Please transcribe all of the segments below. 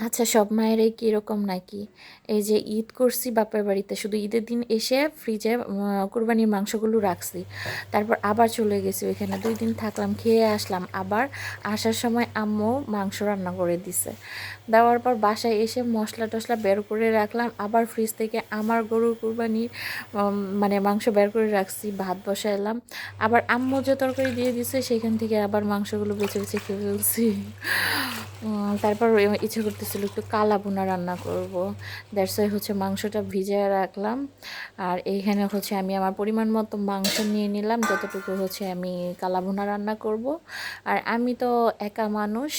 আচ্ছা, সব মায়েরাই কি এরকম নাকি? এই যে ঈদ করছি বাপের বাড়িতে, শুধু ঈদের দিন এসে ফ্রিজে কোরবানির মাংসগুলো রাখছি, তারপর আবার চলে গেছি ওইখানে 2 দিন থাকলাম, খেয়ে আসলাম, আবার আসার সময় আম্মু মাংস রান্না করে দিছে। দেওয়ার পর বাসায় এসে মশলা টশলা বের করে রাখলাম, আবার ফ্রিজ থেকে আমার গরুর কোরবানির মানে মাংস বের করে রাখছি, ভাত বসাইলাম, আবার আম্মু যে তরকারি দিয়ে দিছে সেখান থেকে আবার মাংসগুলো বেছে বেছে খেয়ে ফেলছি। তারপর ইচ্ছে করতেছিল একটু কালা ভুনা রান্না করব, দ্যাটস ওয়াই হচ্ছে মাংসটা ভিজিয়ে রাখলাম। আর এইখানে হচ্ছে আমি আমার পরিমাণ মতো মাংস নিয়ে নিলাম, যতটুকু হচ্ছে আমি কালা ভুনা রান্না করব। আর আমি তো একা মানুষ,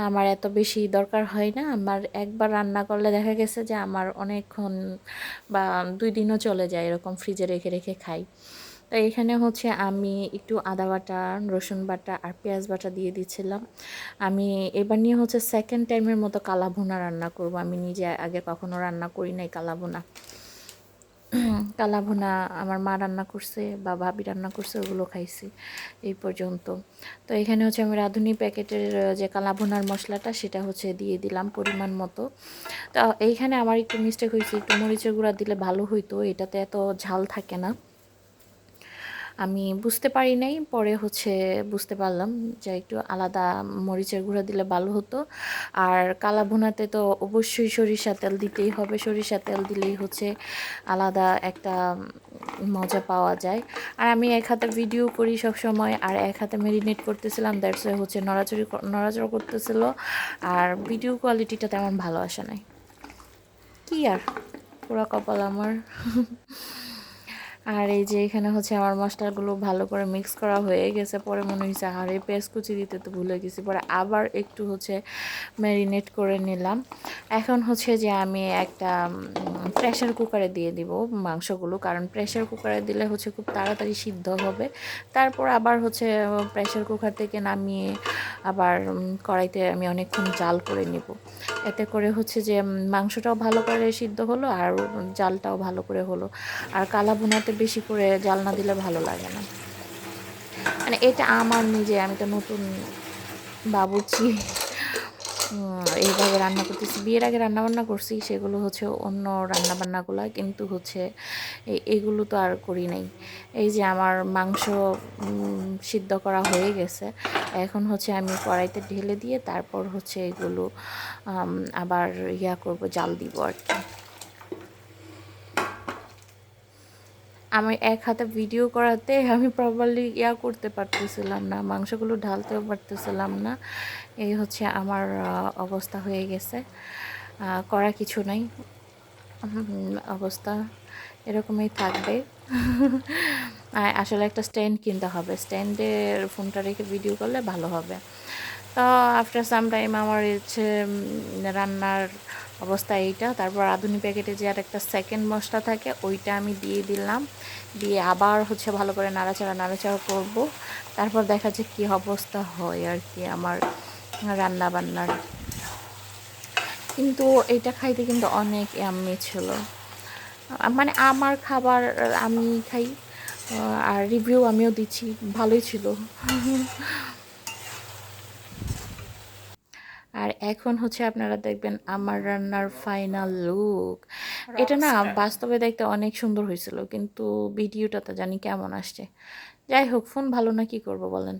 আমার এত বেশি দরকার হয় না। আমার একবার রান্না করলে দেখা গেছে যে আমার অনেকক্ষণ বা 2 দিনও চলে যায়, এরকম ফ্রিজে রেখে রেখে খাই। তো এখানে হচ্ছে আমি একটু আদা বাটা, রসুন বাটা আর পেঁয়াজ বাটা দিয়ে দিচ্ছিলাম। আমি এবার নিয়ে হচ্ছে সেকেন্ড টাইমের মতো কালা ভুনা রান্না করব। আমি নিজে আগে কখনো রান্না করি নাই কালা ভুনা। কালা ভুনা আমার মা রান্না করছে বা ভাবি রান্না করছে, ওগুলো খাইছি এই পর্যন্ত। তো এখানে হচ্ছে আমি রাঁধুনি প্যাকেটের যে কালা ভুনার মশলাটা সেটা হচ্ছে দিয়ে দিলাম পরিমাণ মতো। তো এইখানে আমার একটু মিস্টেক হয়েছে, একটু মরিচের গুঁড়া দিলে ভালো হইতো, এটাতে এত ঝাল থাকে না। আমি বুঝতে পারি নাই, পরে হচ্ছে বুঝতে পারলাম যে একটু আলাদা মরিচের গুঁড়া দিলে ভালো হতো। আর কালা ভুনাতে তো অবশ্যই সরিষা তেল দিতেই হবে, সরিষা তেল দিলেই হচ্ছে আলাদা একটা মজা পাওয়া যায়। আর আমি এক হাতে ভিডিও করি সব সময়, আর এক হাতে মেরিনেট করতেছিলাম, দ্যাটস ওয়াই হচ্ছে নড়াচড়া করতেছিল, আর ভিডিও কোয়ালিটিটা তেমন ভালো আসে নাই। কি আর, পুরা কপাল আমার। আর এই যে এখানে হচ্ছে আমার মশলাগুলো ভালো করে মিক্স করা হয়ে গেছে, পরে মনে হয়েছে আরে পেঁয়াজ কুচি দিতে তো ভুলে গেছি, পরে আবার একটু হচ্ছে ম্যারিনেট করে নিলাম। এখন হচ্ছে যে আমি একটা প্রেশার কুকারে দিয়ে দিব মাংসগুলো, কারণ প্রেশার কুকারে দিলে হচ্ছে খুব তাড়াতাড়ি সিদ্ধ হবে। তারপর আবার হচ্ছে প্রেশার কুকার থেকে নামিয়ে আবার কড়াইতে আমি অনেকক্ষণ জাল করে নিব। এতে করে হচ্ছে যে মাংসটাও ভালো করে সিদ্ধ হলো আর জালটাও ভালো করে হলো। আর কালা ভুনাতে বেশি করে জাল না দিলে ভালো লাগে না। মানে এটা আমার নিজে, আমি তো নতুন বাবুর্চি, এইভাবে রান্না করতেছি। বিয়ের আগে রান্নাবান্না করছি, সেগুলো হচ্ছে অন্য রান্নাবান্নাগুলো, কিন্তু হচ্ছে এগুলো তো আর করি নাই। এই যে আমার মাংস সিদ্ধ করা হয়ে গেছে, এখন হচ্ছে আমি কড়াইতে ঢেলে দিয়ে তারপর হচ্ছে এগুলো আবার করব, জাল দিব আর কি। আমি এক হাতে ভিডিও করাতে আমি প্রপারলি করতে পারতেছিলাম না, মাংসগুলো ঢালতেও পারতেছিলাম না। এই হচ্ছে আমার অবস্থা হয়ে গেছে। করা কিছু নাই, অবস্থা এরকমই থাকবে। আসলে একটা স্ট্যান্ড কিনতে হবে, স্ট্যান্ডের ফোনটা রেখে ভিডিও করলে ভালো হবে। তো আফটার সাম টাইম আমার হচ্ছে রান্নার অবস্থা এইটা। তারপর রাঁধুনি প্যাকেটে যে আর একটা সেকেন্ড মশলা থাকে ওইটা আমি দিয়ে দিলাম, দিয়ে আবার হচ্ছে ভালো করে নাড়াচাড়া করব। তারপর দেখা যায় কী অবস্থা হয় আর কি আমার রান্না বান্নার। কিন্তু এটা খাইতে কিন্তু অনেক ইয়াম্মি ছিল। মানে আমার খাবার আমি খাই, আর রিভিউ আমিও দিচ্ছি, ভালোই ছিল। আর এখন হচ্ছে আপনারা দেখবেন আমার রান্নার ফাইনাল লুক। এটা না বাস্তবে দেখতে অনেক সুন্দর হয়েছিল, কিন্তু ভিডিওটাতে জানি কেমন আসছে। যাই হোক, ফোন ভালো না, কি করবো বলেন।